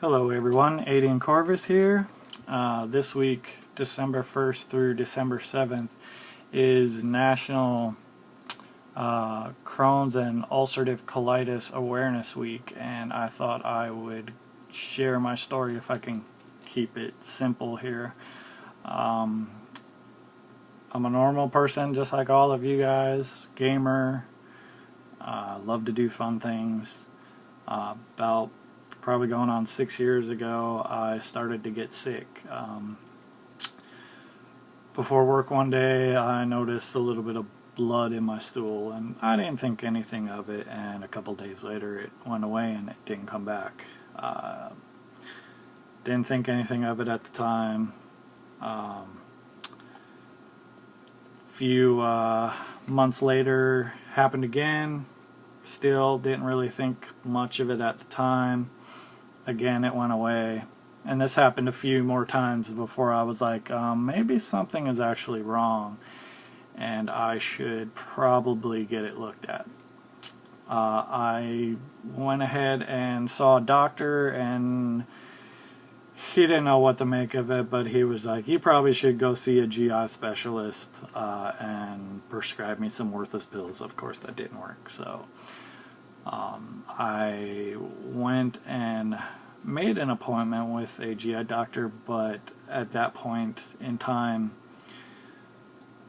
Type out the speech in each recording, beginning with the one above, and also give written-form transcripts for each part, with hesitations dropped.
Hello everyone, Aiden Corvus here. This week, December 1st through December 7th, is National Crohn's and Ulcerative Colitis Awareness Week, and I thought I would share my story if I can keep it simple here. I'm a normal person just like all of you guys, gamer, love to do fun things. About probably going on 6 years ago, I started to get sick. Before work one day, I noticed a little bit of blood in my stool, and I didn't think anything of it, and a couple days later it went away and it didn't come back. Didn't think anything of it at the time. Few months later, happened again. Still didn't really think much of it at the time. Again, it went away. And this happened a few more times before I was like, maybe something is actually wrong and I should probably get it looked at. I went ahead and saw a doctor, and he didn't know what to make of it, but he was like, you probably should go see a GI specialist, and prescribe me some worthless pills. Of course that didn't work, so I went and made an appointment with a GI doctor, but at that point in time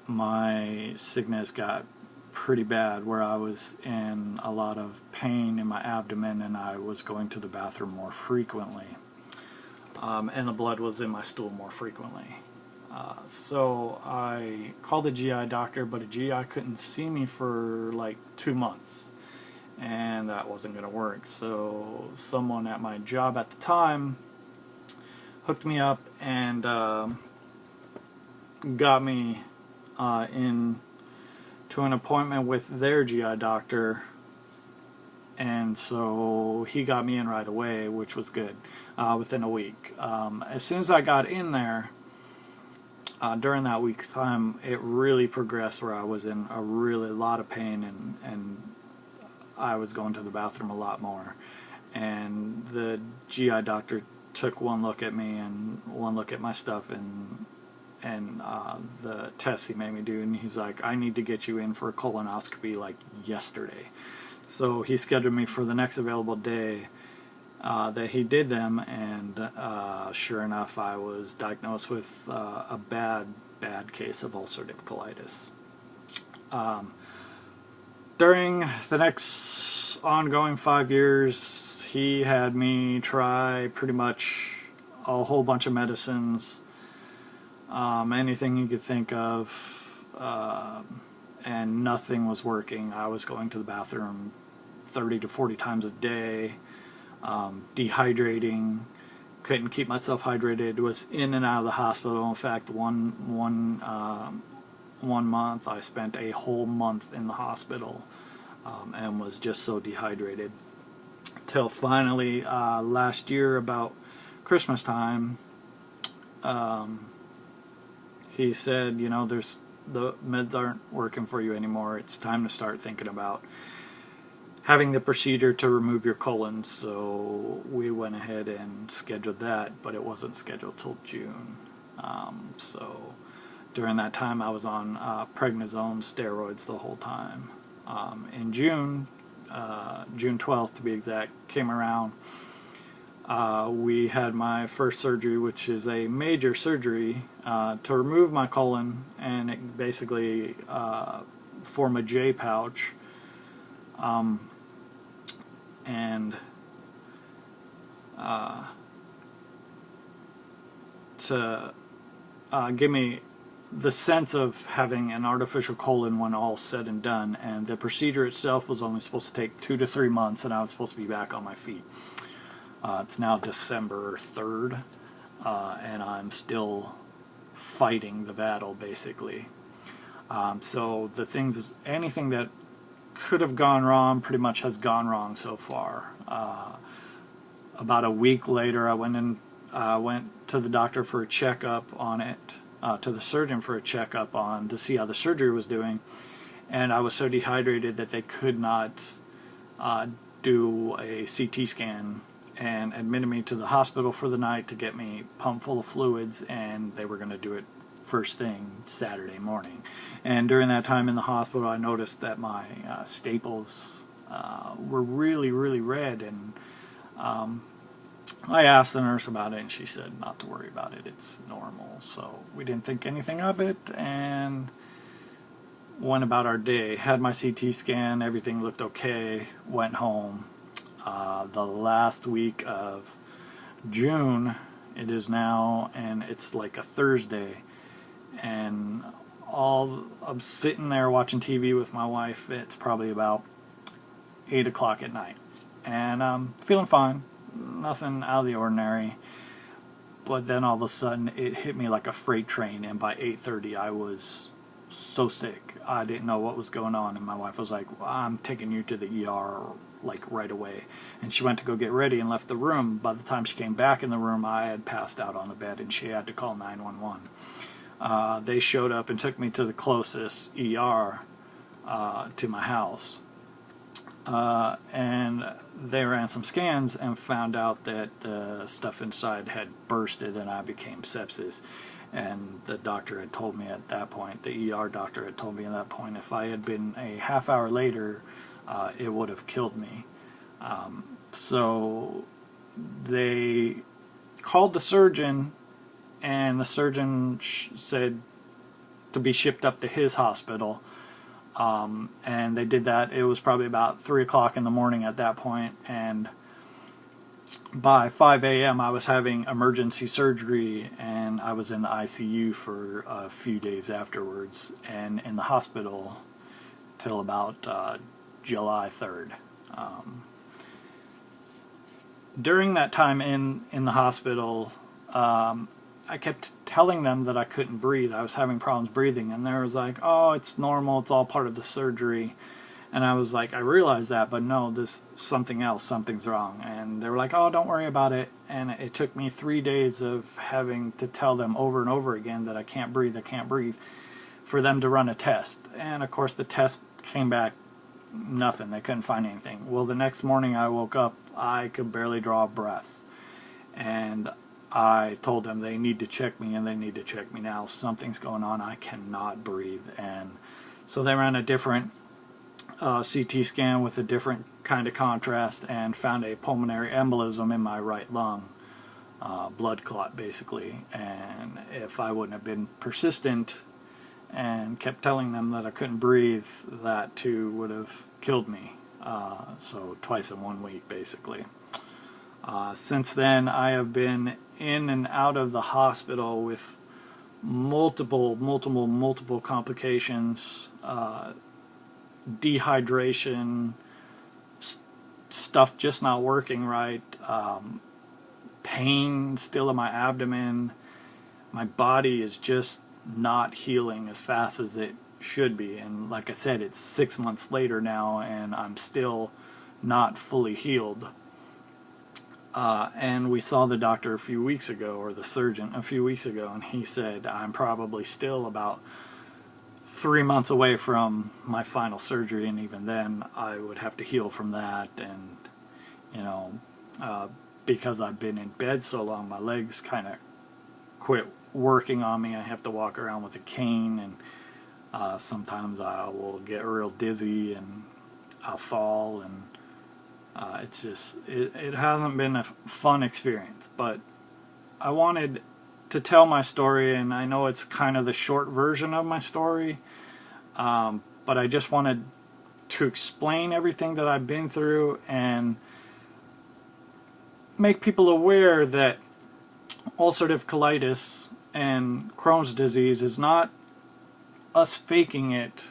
my sickness got pretty bad, where I was in a lot of pain in my abdomen and I was going to the bathroom more frequently, and the blood was in my stool more frequently. So I called a GI doctor, but a GI couldn't see me for like 2 months, and that wasn't going to work. So someone at my job at the time hooked me up and got me in to an appointment with their GI doctor, and so he got me in right away, which was good, within a week. As soon as I got in there, during that week's time, it really progressed where I was in a lot of pain, and I was going to the bathroom a lot more. And the GI doctor took one look at me and one look at my stuff and the tests he made me do, and he's like, I need to get you in for a colonoscopy like yesterday. So he scheduled me for the next available day that he did them, and sure enough, I was diagnosed with a bad case of ulcerative colitis. During the next ongoing 5 years, he had me try pretty much a whole bunch of medicines, anything you could think of, and nothing was working. I was going to the bathroom 30 to 40 times a day, dehydrating, couldn't keep myself hydrated, was in and out of the hospital. In fact, one month I spent a whole month in the hospital, and was just so dehydrated, till finally last year about Christmas time, he said, you know, the meds aren't working for you anymore. It's time to start thinking about having the procedure to remove your colon. So we went ahead and scheduled that, but it wasn't scheduled till June. So during that time I was on prednisone steroids the whole time. In June, June 12th to be exact, came around. We had my first surgery, which is a major surgery to remove my colon and it basically form a J pouch, and to give me the sense of having an artificial colon when all's said and done. And the procedure itself was only supposed to take 2 to 3 months, and I was supposed to be back on my feet. It's now December 3rd, and I'm still fighting the battle, basically. So the things, anything that could have gone wrong pretty much has gone wrong so far. About a week later, I went to the doctor for a checkup on it, to the surgeon for a checkup on to see how the surgery was doing, and I was so dehydrated that they could not do a CT scan and admitted me to the hospital for the night to get me pumped full of fluids, and they were going to do it first thing Saturday morning. And during that time in the hospital, I noticed that my staples were really, really red, and I asked the nurse about it, and she said not to worry about it, it's normal. So we didn't think anything of it, and went about our day. Had my CT scan, everything looked okay, went home. The last week of June it is now, and it's like a Thursday, and I'm sitting there watching TV with my wife. It's probably about 8 o'clock at night, and I'm feeling fine, nothing out of the ordinary. But then all of a sudden it hit me like a freight train, and by 8:30 I was so sick. I didn't know what was going on, and my wife was like, well, I'm taking you to the ER like right away. And she went to go get ready and left the room. By the time she came back in the room, I had passed out on the bed, and she had to call 911. They showed up and took me to the closest ER to my house, and they ran some scans and found out that the stuff inside had bursted, and I became sepsis. And the doctor had told me at that point, the ER doctor had told me at that point, if I had been a half hour later, it would have killed me. So they called the surgeon, and the surgeon said to be shipped up to his hospital. And they did that. It was probably about 3 o'clock in the morning at that point, and by 5 a.m. I was having emergency surgery, and I was in the ICU for a few days afterwards, and in the hospital till about July 3rd. During that time in the hospital, I kept telling them that I couldn't breathe. I was having problems breathing, and they was like, oh, it's normal, it's all part of the surgery. And I was like, I realize that, but no, this something else, something's wrong. And they were like, oh, don't worry about it. And it took me 3 days of having to tell them over and over again that I can't breathe, for them to run a test. And of course the test came back nothing. They couldn't find anything. Well, the next morning I woke up, I could barely draw a breath. And I told them they need to check me, and they need to check me now. Something's going on. I cannot breathe. And so they ran a different CT scan with a different kind of contrast, and found a pulmonary embolism in my right lung, blood clot basically. And if I wouldn't have been persistent and kept telling them that I couldn't breathe, that too would have killed me. So twice in 1 week basically. Since then I have been in and out of the hospital with multiple complications, dehydration, stuff just not working right, pain still in my abdomen. My body is just not healing as fast as it should be, and like I said, it's 6 months later now, and I'm still not fully healed. And we saw the doctor a few weeks ago, or the surgeon a few weeks ago, and he said I'm probably still about 3 months away from my final surgery, and even then I would have to heal from that. And you know, because I've been in bed so long, my legs kind of quit working on me. I have to walk around with a cane, and sometimes I will get real dizzy and I'll fall, and it's just it hasn't been a fun experience. But I wanted to tell my story, and I know it's kind of the short version of my story, but I just wanted to explain everything that I've been through and make people aware that ulcerative colitis and Crohn's disease is not us faking it,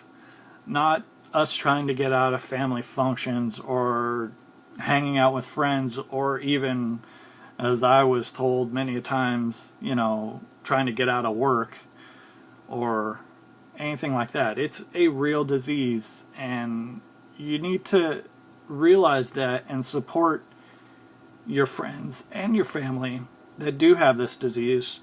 not us trying to get out of family functions or hanging out with friends, or even, as I was told many times, you know, trying to get out of work or anything like that. It's a real disease, and you need to realize that and support your friends and your family that do have this disease,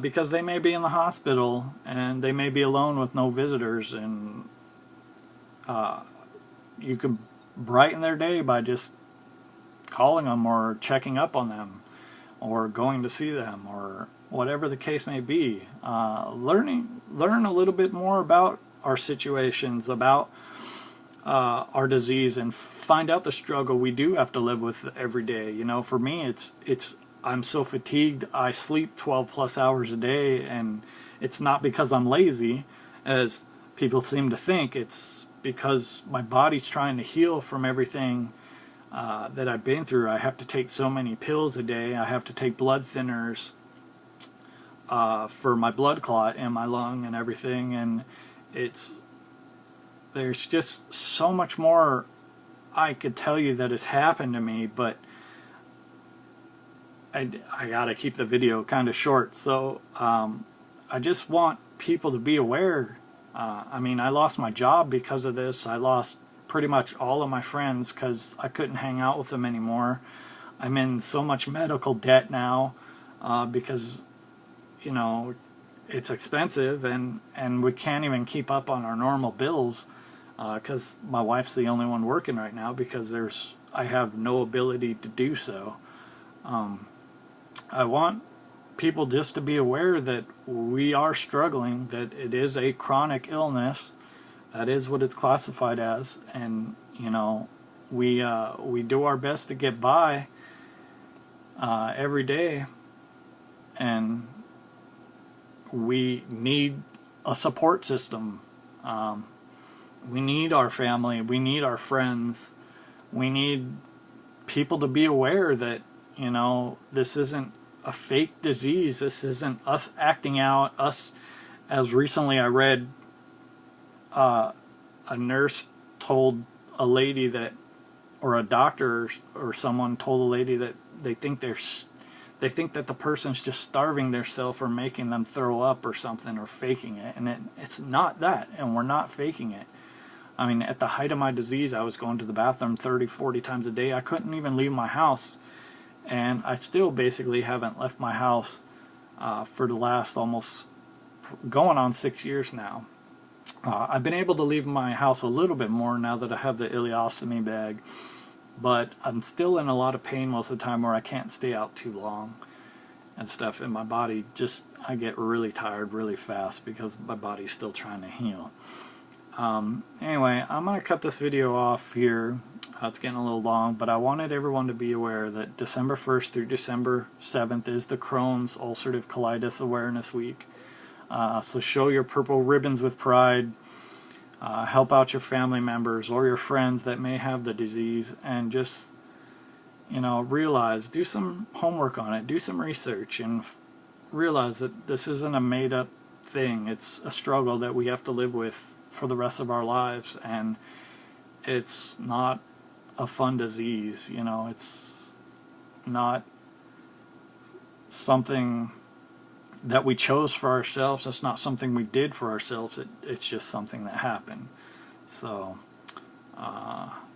because they may be in the hospital and they may be alone with no visitors, and you can brighten their day by just calling them or checking up on them or going to see them or whatever the case may be. Learn a little bit more about our situations, about our disease, and find out the struggle we do have to live with every day. You know, for me, I'm so fatigued. I sleep 12 plus hours a day, and it's not because I'm lazy, as people seem to think. It's because my body's trying to heal from everything that I've been through. I have to take so many pills a day. I have to take blood thinners for my blood clot in my lung and everything, and there's just so much more I could tell you that has happened to me, but I gotta keep the video kind of short. So I just want people to be aware. I mean, I lost my job because of this. I lost pretty much all of my friends because I couldn't hang out with them anymore. I'm in so much medical debt now because, you know, it's expensive, and we can't even keep up on our normal bills because my wife's the only one working right now because I have no ability to do so. I want people just to be aware that we are struggling, that it is a chronic illness. That is what it's classified as, and you know, we do our best to get by every day, and we need a support system. We need our family, we need our friends, we need people to be aware that, you know, this isn't a fake disease. This isn't us acting out. As recently I read, a nurse told a lady that, or a doctor or someone told a lady that they think that the person's just starving themselves or making them throw up or something, or faking it, and it's not that, and we're not faking it. I mean, at the height of my disease, I was going to the bathroom 30, 40 times a day. I couldn't even leave my house, and I still basically haven't left my house for the last almost going on 6 years now. I've been able to leave my house a little bit more now that I have the ileostomy bag, but I'm still in a lot of pain most of the time where I can't stay out too long and stuff, and my body I get really tired really fast because my body's still trying to heal. Anyway, I'm going to cut this video off here. It's getting a little long, but I wanted everyone to be aware that December 1st through December 7th is the Crohn's Ulcerative Colitis Awareness Week. So show your purple ribbons with pride. Help out your family members or your friends that may have the disease, and just, you know, do some homework on it, do some research, and realize that this isn't a made-up thing. It's a struggle that we have to live with for the rest of our lives, and it's not a fun disease. You know, it's not something that we chose for ourselves. It's not something we did for ourselves. It's just something that happened. So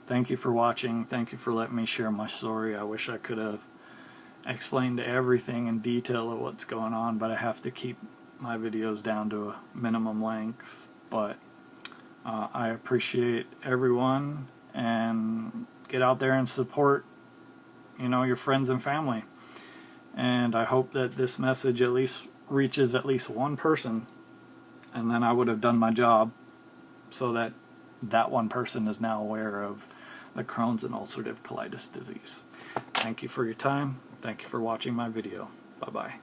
thank you for watching. Thank you for letting me share my story. I wish I could have explained everything in detail of what's going on, but I have to keep my videos down to a minimum length. But I appreciate everyone, and get out there and support, you know, your friends and family. And I hope that this message at least reaches at least one person, and then I would have done my job, so that that one person is now aware of the Crohn's and ulcerative colitis disease. Thank you for your time. Thank you for watching my video. Bye-bye.